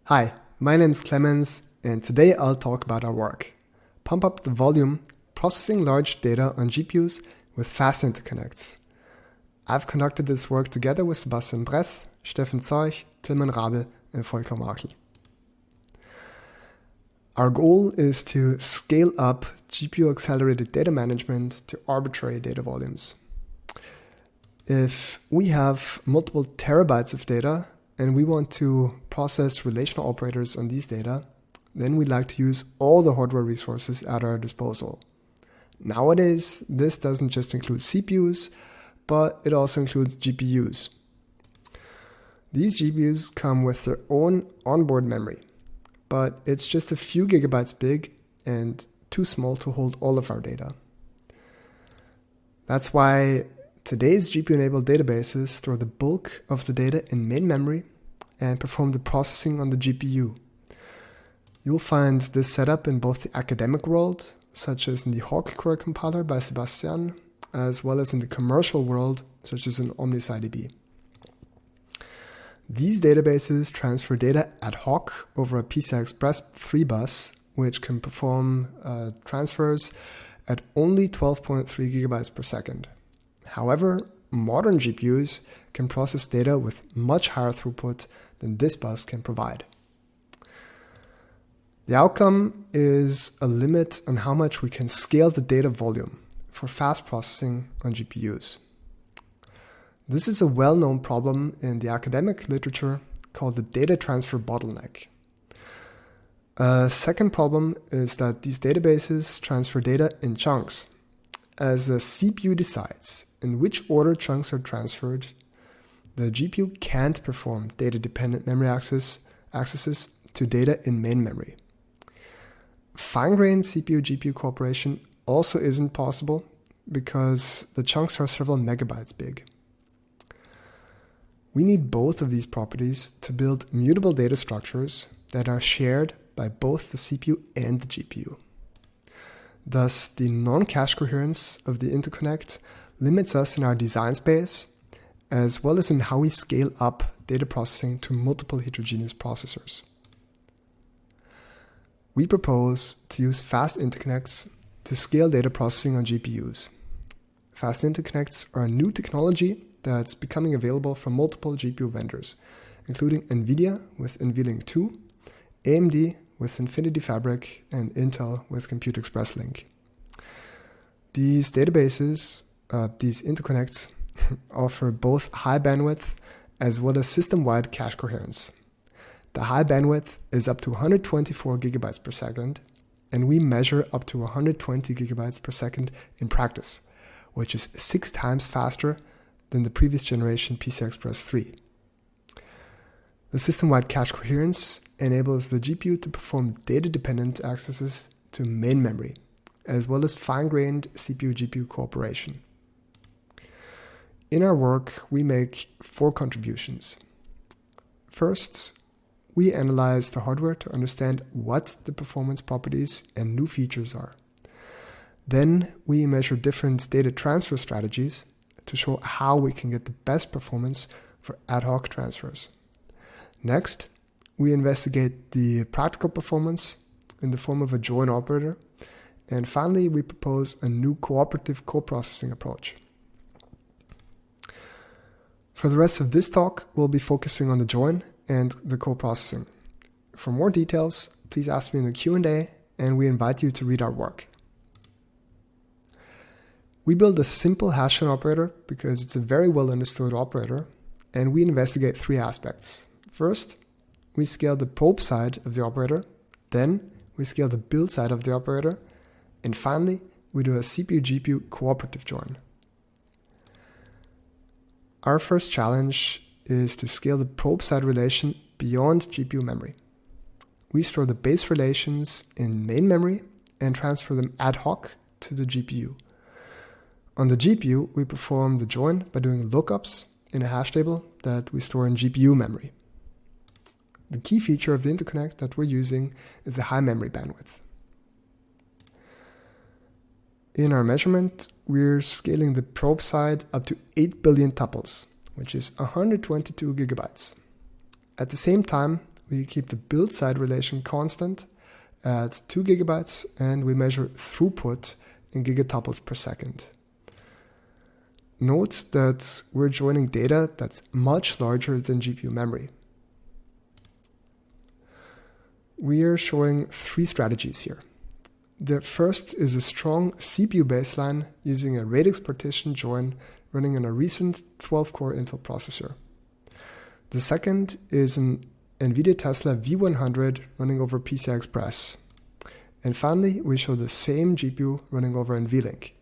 Hi, my name is Clemens, and today I'll talk about our work. Pump up the volume, processing large data on GPUs with fast interconnects. I've conducted this work together with Sebastian Breß, Steffen Zeuch, Tilmann Rabl, and Volker Markl. Our goal is to scale up GPU-accelerated data management to arbitrary data volumes. If we have multiple terabytes of data and we want to process relational operators on these data, then we'd like to use all the hardware resources at our disposal. Nowadays, this doesn't just include CPUs, but it also includes GPUs. These GPUs come with their own onboard memory, but it's just a few gigabytes big and too small to hold all of our data. That's why today's GPU-enabled databases store the bulk of the data in main memory and perform the processing on the GPU. You'll find this setup in both the academic world, such as in the Hawk query compiler by Sebastian, as well as in the commercial world, such as in OmnisIDB. These databases transfer data ad hoc over a PCI Express 3 bus, which can perform transfers at only 12.3 gigabytes per second. However, modern GPUs can process data with much higher throughput than this bus can provide. The outcome is a limit on how much we can scale the data volume for fast processing on GPUs. This is a well-known problem in the academic literature called the data transfer bottleneck. A second problem is that these databases transfer data in chunks. As the CPU decides in which order chunks are transferred, the GPU can't perform data-dependent memory accesses to data in main memory. Fine-grained CPU-GPU cooperation also isn't possible because the chunks are several megabytes big. We need both of these properties to build mutable data structures that are shared by both the CPU and the GPU. Thus, the non-cache coherence of the interconnect limits us in our design space, as well as in how we scale up data processing to multiple heterogeneous processors. We propose to use fast interconnects to scale data processing on GPUs. Fast interconnects are a new technology that's becoming available from multiple GPU vendors, including NVIDIA with NVLink 2, AMD with Infinity Fabric, and Intel with Compute Express Link. These databases, these interconnects, offer both high bandwidth as well as system-wide cache coherence. The high bandwidth is up to 124 gigabytes per second, and we measure up to 120 gigabytes per second in practice, which is 6 times faster than the previous generation PCI Express 3. The system-wide cache coherence enables the GPU to perform data-dependent accesses to main memory, as well as fine-grained CPU-GPU cooperation. In our work, we make 4 contributions. First, we analyze the hardware to understand what the performance properties and new features are. Then we measure different data transfer strategies to show how we can get the best performance for ad hoc transfers. Next, we investigate the practical performance in the form of a join operator. And finally, we propose a new cooperative co-processing approach. For the rest of this talk, we'll be focusing on the join and the co-processing. For more details, please ask me in the Q&A, and we invite you to read our work. We build a simple hash operator because it's a very well understood operator, and we investigate 3 aspects. First, we scale the probe side of the operator, then we scale the build side of the operator, and finally, we do a CPU-GPU cooperative join. Our first challenge is to scale the probe side relation beyond GPU memory. We store the base relations in main memory and transfer them ad hoc to the GPU. On the GPU, we perform the join by doing lookups in a hash table that we store in GPU memory. The key feature of the interconnect that we're using is the high memory bandwidth. In our measurement, we're scaling the probe side up to 8 billion tuples, which is 122 gigabytes. At the same time, we keep the build side relation constant at 2 gigabytes, and we measure throughput in gigatuples per second. Note that we're joining data that's much larger than GPU memory. We are showing 3 strategies here. The first is a strong CPU baseline using a radix partition join running on a recent 12-core Intel processor. The second is an NVIDIA Tesla V100 running over PCI Express. And finally, we show the same GPU running over NVLink.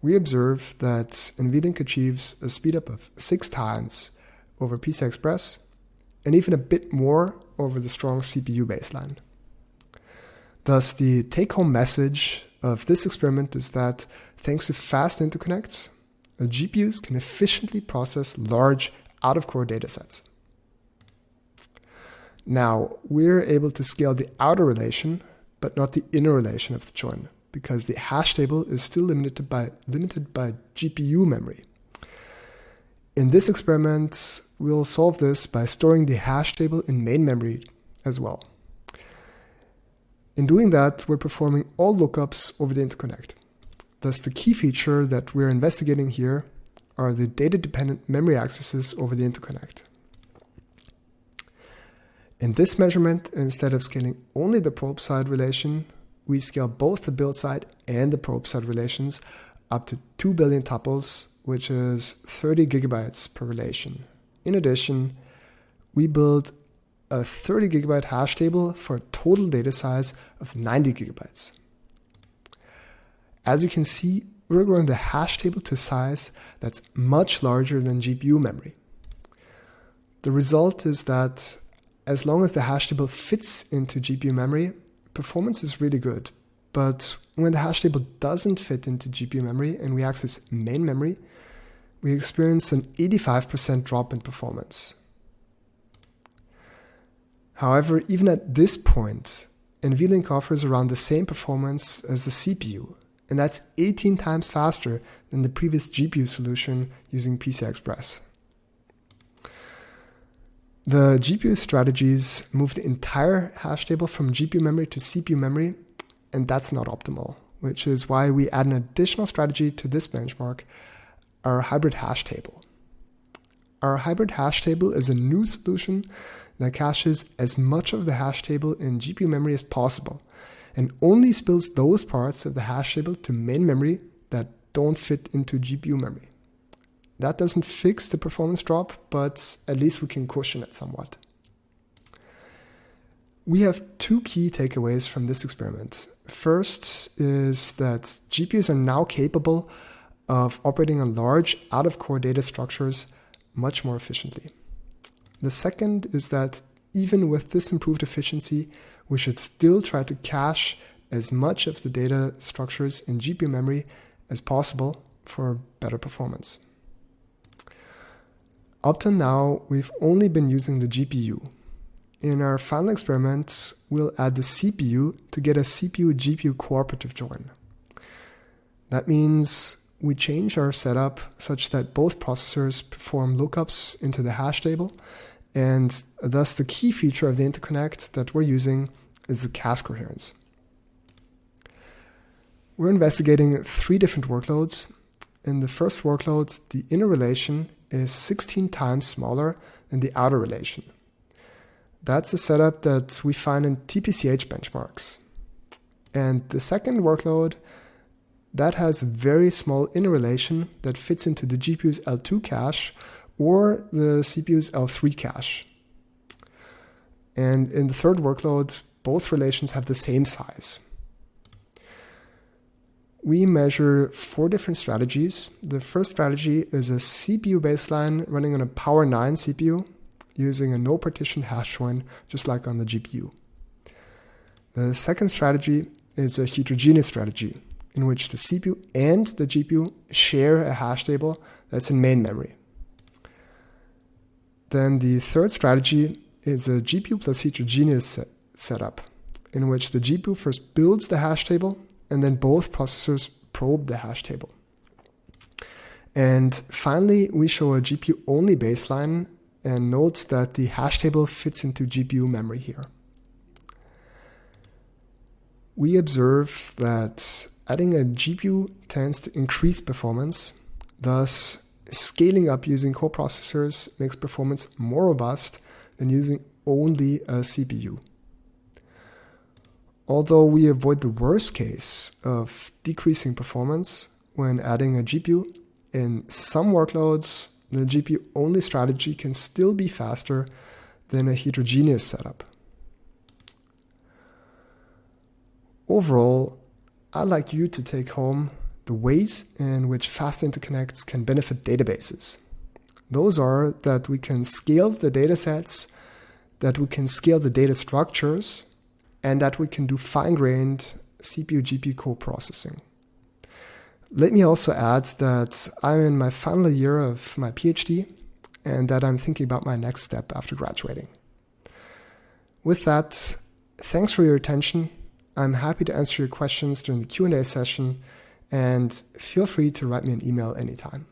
We observe that NVLink achieves a speedup of 6 times over PCI Express and even a bit more over the strong CPU baseline. Thus, the take-home message of this experiment is that thanks to fast interconnects, GPUs can efficiently process large out-of-core datasets. Now, we're able to scale the outer relation, but not the inner relation of the join, because the hash table is still limited by GPU memory. In this experiment, we'll solve this by storing the hash table in main memory as well. In doing that, we're performing all lookups over the interconnect. Thus, the key feature that we're investigating here are the data-dependent memory accesses over the interconnect. In this measurement, instead of scaling only the probe side relation, we scale both the build side and the probe side relations up to 2 billion tuples, which is 30 gigabytes per relation. In addition, we build a 30 gigabyte hash table for a total data size of 90 gigabytes. As you can see, we're growing the hash table to a size that's much larger than GPU memory. The result is that as long as the hash table fits into GPU memory, performance is really good. But when the hash table doesn't fit into GPU memory and we access main memory, we experience an 85% drop in performance. However, even at this point, NVLink offers around the same performance as the CPU, and that's 18 times faster than the previous GPU solution using PCI Express. The GPU strategies move the entire hash table from GPU memory to CPU memory, and that's not optimal, which is why we add an additional strategy to this benchmark, our hybrid hash table. Our hybrid hash table is a new solution that caches as much of the hash table in GPU memory as possible, and only spills those parts of the hash table to main memory that don't fit into GPU memory. That doesn't fix the performance drop, but at least we can cushion it somewhat. We have 2 key takeaways from this experiment. First is that GPUs are now capable of operating on large out-of-core data structures much more efficiently. The second is that even with this improved efficiency, we should still try to cache as much of the data structures in GPU memory as possible for better performance. Up to now, we've only been using the GPU. In our final experiment, we'll add the CPU to get a CPU-GPU cooperative join. That means we change our setup such that both processors perform lookups into the hash table, and thus the key feature of the interconnect that we're using is the cache coherence. We're investigating 3 different workloads. In the first workload, the inner relation is 16 times smaller than the outer relation. That's a setup that we find in TPCH benchmarks. And the second workload, that has a very small inner relation that fits into the GPU's L2 cache or the CPU's L3 cache. And in the third workload, both relations have the same size. We measure 4 different strategies. The first strategy is a CPU baseline running on a Power 9 CPU using a no partition hash join, just like on the GPU. The second strategy is a heterogeneous strategy in which the CPU and the GPU share a hash table that's in main memory. Then the third strategy is a GPU plus heterogeneous setup in which the GPU first builds the hash table and then both processors probe the hash table. And finally, we show a GPU-only baseline and note that the hash table fits into GPU memory here. We observe that adding a GPU tends to increase performance, thus scaling up using coprocessors makes performance more robust than using only a CPU. Although we avoid the worst case of decreasing performance when adding a GPU, in some workloads, the GPU-only strategy can still be faster than a heterogeneous setup. Overall, I'd like you to take home the ways in which fast interconnects can benefit databases. Those are that we can scale the datasets, that we can scale the data structures, and that we can do fine-grained CPU-GPU co-processing. Let me also add that I'm in my final year of my PhD and that I'm thinking about my next step after graduating. With that, thanks for your attention. I'm happy to answer your questions during the Q&A session, and feel free to write me an email anytime.